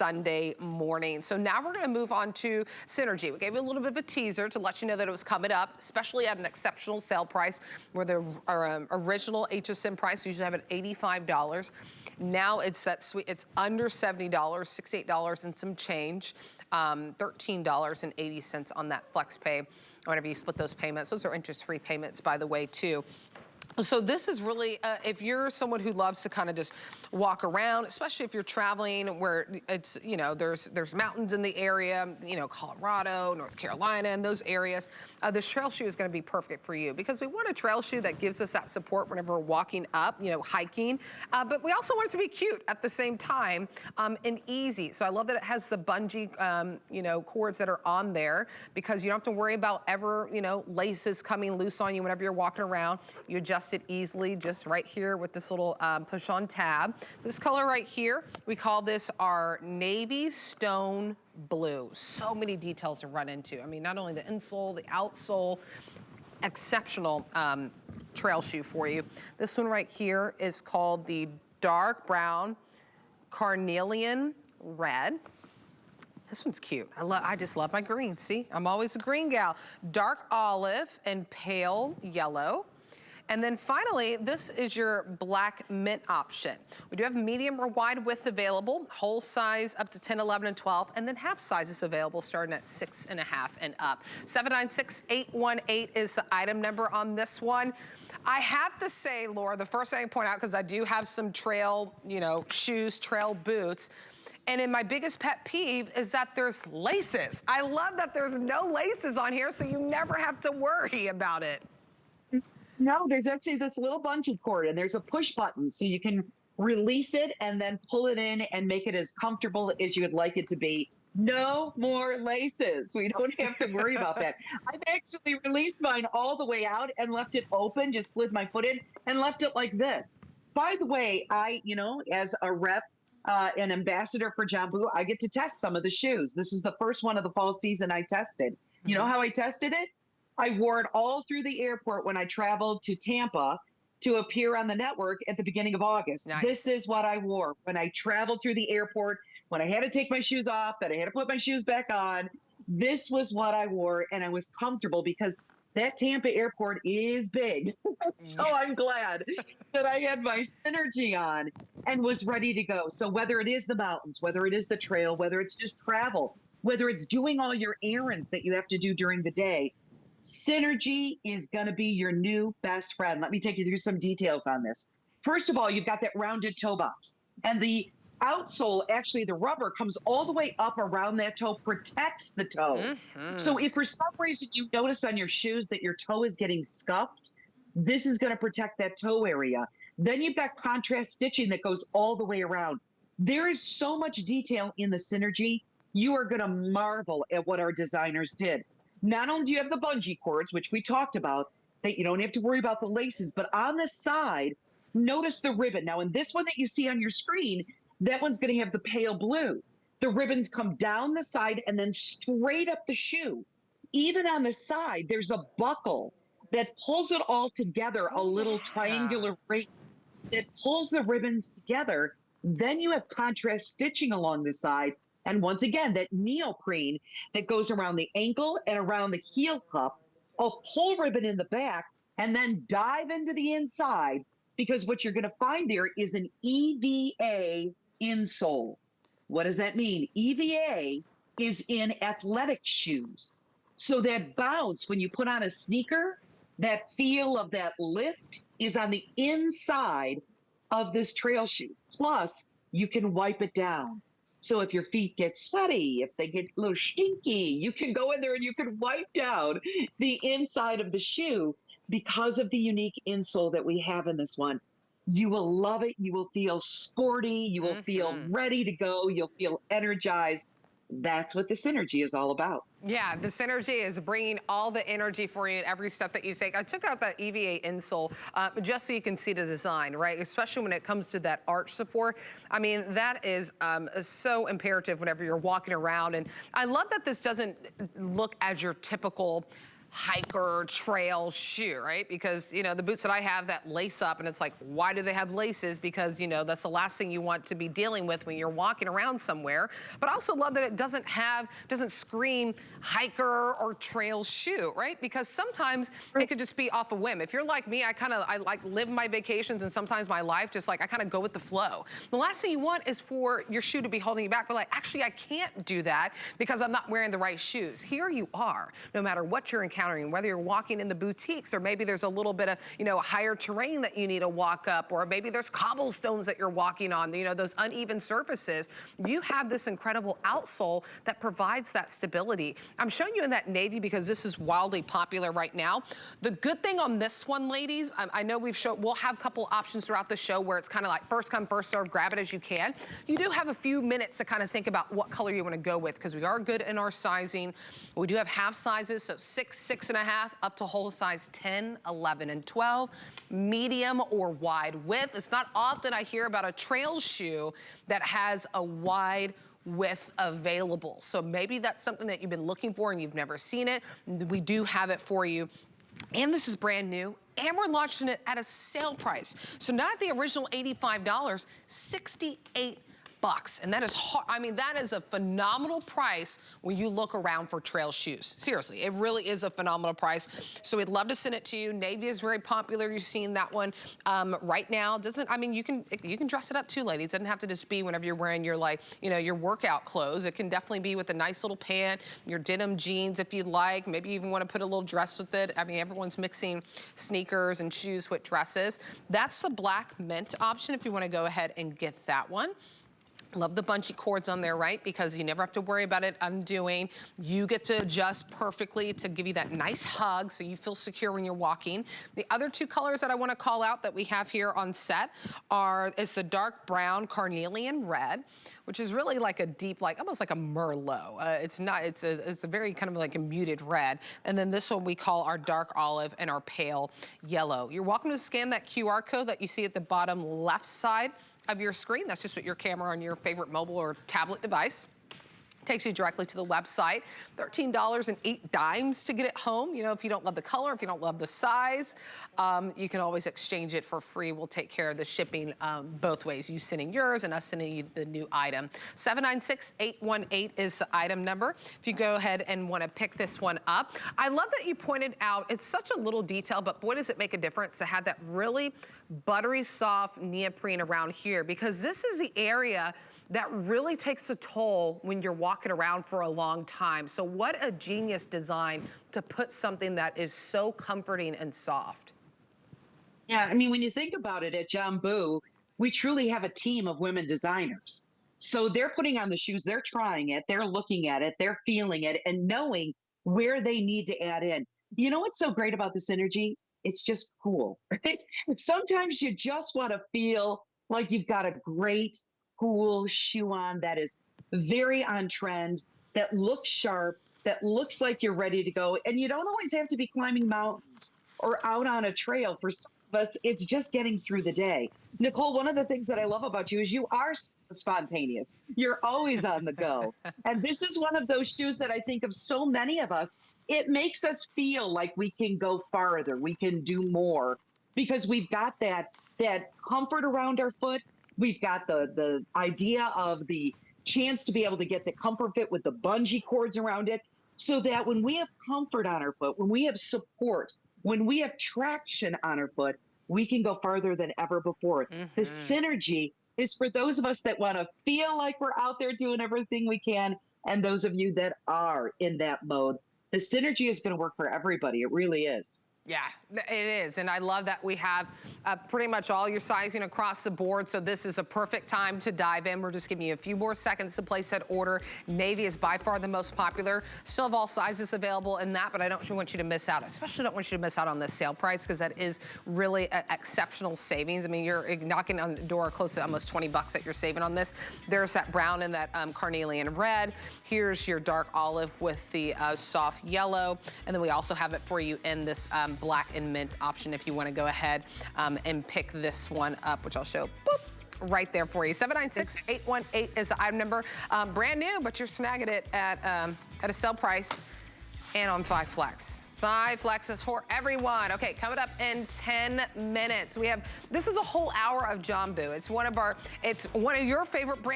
Sunday morning. So now we're going to move on to Synergy. We gave you a little bit of a teaser to let you know that it was coming up, especially at an exceptional sale price where the original HSN price usually have at $85. Now it's that sweet, it's under $70, $68 and some change, $13.80 on that flex pay. Whenever you split those payments, those are interest-free payments, by the way, too. So this is really, if you're someone who loves to kind of just walk around, especially if you're traveling where it's, you know, there's mountains in the area, you know, Colorado, North Carolina, and those areas, this trail shoe is going to be perfect for you because we want a trail shoe that gives us that support whenever we're walking up, you know, hiking, but we also want it to be cute at the same time and easy. So I love that it has the bungee, you know, cords that are on there because you don't have to worry about ever, you know, laces coming loose on you whenever you're walking around. You adjust it easily just right here with this little push on tab. This color right here, we call this our navy stone blue. So many details to run into. I mean, not only the insole, the outsole, exceptional trail shoe for you. This one right here is called the dark brown carnelian red. This one's cute. I just love my green. See, I'm always a green gal. Dark olive and pale yellow. And then finally, this is your black mint option. We do have medium or wide width available, whole size up to 10, 11, and 12, and then half sizes available starting at 6.5 and up. 796-818 is the item number on this one. I have to say, Laura, the first thing I point out, because I do have some trail, you know, shoes, trail boots, and in my biggest pet peeve is that there's laces. I love that there's no laces on here, so you never have to worry about it. No, there's actually this little bungee cord and there's a push button so you can release it and then pull it in and make it as comfortable as you would like it to be. No more laces. We don't have to worry about that. I've actually released mine all the way out and left it open, just slid my foot in and left it like this. By the way, you know, as a rep, an ambassador for Jambu, I get to test some of the shoes. This is the first one of the fall season I tested. You know how I tested it? I wore it all through the airport when I traveled to Tampa to appear on the network at the beginning of August. Nice. This is what I wore when I traveled through the airport, when I had to take my shoes off, that I had to put my shoes back on. This was what I wore, and I was comfortable because that Tampa airport is big. So I'm glad that I had my Synergy on and was ready to go. So whether it is the mountains, whether it is the trail, whether it's just travel, whether it's doing all your errands that you have to do during the day, Synergy is going to be your new best friend. Let me take you through some details on this. First of all, you've got that rounded toe box. And the outsole, actually the rubber, comes all the way up around that toe, protects the toe. So if for some reason you notice on your shoes that your toe is getting scuffed, this is going to protect that toe area. Then you've got contrast stitching that goes all the way around. There is so much detail in the Synergy. You are going to marvel at what our designers did. Not only do you have the bungee cords, which we talked about, that you don't have to worry about the laces, but on the side, notice the ribbon. Now, in this one that you see on your screen, that one's going to have the pale blue. The ribbons come down the side and then straight up the shoe. Even on the side, there's a buckle that pulls it all together, a little triangular ring that pulls the ribbons together. Then you have contrast stitching along the side. And once again, that neoprene that goes around the ankle and around the heel cup, a pull ribbon in the back, and then dive into the inside, because what you're going to find there is an EVA insole. What does that mean? EVA is in athletic shoes. So that bounce when you put on a sneaker, that feel of that lift is on the inside of this trail shoe. Plus, you can wipe it down. So if your feet get sweaty, if they get a little stinky, you can go in there and you can wipe down the inside of the shoe because of the unique insole that we have in this one. You will love it. You will feel sporty. You will feel ready to go. You'll feel energized. That's what the Synergy is all about. Yeah, the Synergy is bringing all the energy for you at every step that you take. I took out that EVA insole just so you can see the design, right? Especially when it comes to that arch support. I mean, that is so imperative whenever you're walking around. And I love that this doesn't look as your typical hiker trail shoe, right? Because, you know, the boots that I have that lace up, and it's like, why do they have laces? Because, you know, that's the last thing you want to be dealing with when you're walking around somewhere. But I also love that it doesn't scream hiker or trail shoe, right? Because sometimes it could just be off a whim. If you're like me, I like live my vacations, and sometimes my life just like, I kind of go with the flow. The last thing you want is for your shoe to be holding you back, but like, actually I can't do that because I'm not wearing the right shoes. Here you are, no matter what you're encountering, whether you're walking in the boutiques, or maybe there's a little bit of, you know, higher terrain that you need to walk up, or maybe there's cobblestones that you're walking on, you know, those uneven surfaces. You have this incredible outsole that provides that stability. I'm showing you in that navy because this is wildly popular right now. The good thing on this one, ladies, I know we'll have a couple options throughout the show where it's kind of like first come, first serve, grab it as you can. You do have a few minutes to kind of think about what color you want to go with, because we are good in our sizing. We do have half sizes, so 6, 6.5, up to whole size 10, 11, and 12, medium or wide width. It's not often I hear about a trail shoe that has a wide width available. So maybe that's something that you've been looking for and you've never seen it. We do have it for you. And this is brand new. And we're launching it at a sale price. So not at the original $85, $68. And that is hard. I mean, that is a phenomenal price when you look around for trail shoes. Seriously, it really is a phenomenal price. So we'd love to send it to you. Navy is very popular. You're seeing that one right now. I mean, you can dress it up too, ladies. It doesn't have to just be whenever you're wearing your, like, you know, your workout clothes. It can definitely be with a nice little pant, your denim jeans if you'd like. Maybe you even want to put a little dress with it. I mean, everyone's mixing sneakers and shoes with dresses. That's the black mint option if you want to go ahead and get that one. Love the bungee cords on there, right? Because you never have to worry about it undoing. You get to adjust perfectly to give you that nice hug so you feel secure when you're walking. The other two colors that I want to call out that we have here on set it's the dark brown carnelian red, which is really like a deep, like almost like a Merlot. It's a very kind of like a muted red. And then this one we call our dark olive and our pale yellow. You're welcome to scan that QR code that you see at the bottom left side of your screen. That's just what your camera on your favorite mobile or tablet device takes you directly to the website. $13.08 to get it home. You know, if you don't love the color, if you don't love the size, you can always exchange it for free. We'll take care of the shipping both ways. You sending yours and us sending you the new item. 796-818 is the item number. If you go ahead and want to pick this one up. I love that you pointed out, it's such a little detail, but boy, does it make a difference to have that really buttery soft neoprene around here, because this is the area that really takes a toll when you're walking around for a long time. So what a genius design to put something that is so comforting and soft. Yeah, I mean, when you think about it, at Jambu, we truly have a team of women designers. So they're putting on the shoes, they're trying it, they're looking at it, they're feeling it, and knowing where they need to add in. You know what's so great about this energy? It's just cool. Right? Sometimes you just want to feel like you've got a great, cool shoe on that is very on trend, that looks sharp, that looks like you're ready to go. And you don't always have to be climbing mountains or out on a trail. For some of us, it's just getting through the day. Nicole, one of the things that I love about you is you are spontaneous. You're always on the go. And this is one of those shoes that I think of so many of us. It makes us feel like we can go farther, we can do more, because we've got that comfort around our foot. We've got the idea of the chance to be able to get the comfort fit with the bungee cords around it, so that when we have comfort on our foot, when we have support, when we have traction on our foot, we can go farther than ever before. The synergy is for those of us that want to feel like we're out there doing everything we can, and those of you that are in that mode. The synergy is going to work for everybody. It really is. Yeah, it is. And I love that we have pretty much all your sizing across the board. So this is a perfect time to dive in. We're just giving you a few more seconds to place that order. Navy is by far the most popular. Still have all sizes available in that, but I don't want you to miss out. Especially don't want you to miss out on this sale price, because that is really exceptional savings. I mean, you're knocking on the door close to almost 20 bucks that you're saving on this. There's that brown and that carnelian red. Here's your dark olive with the soft yellow. And then we also have it for you in this black and mint option if you want to go ahead and pick this one up, which I'll show right there for you. 796-818 is the item number. Brand new, but you're snagging it at a sale price and on 5 flex. 5 flexes for everyone. Okay, coming up in 10 minutes. This is a whole hour of Jambu. It's one of your favorite brands.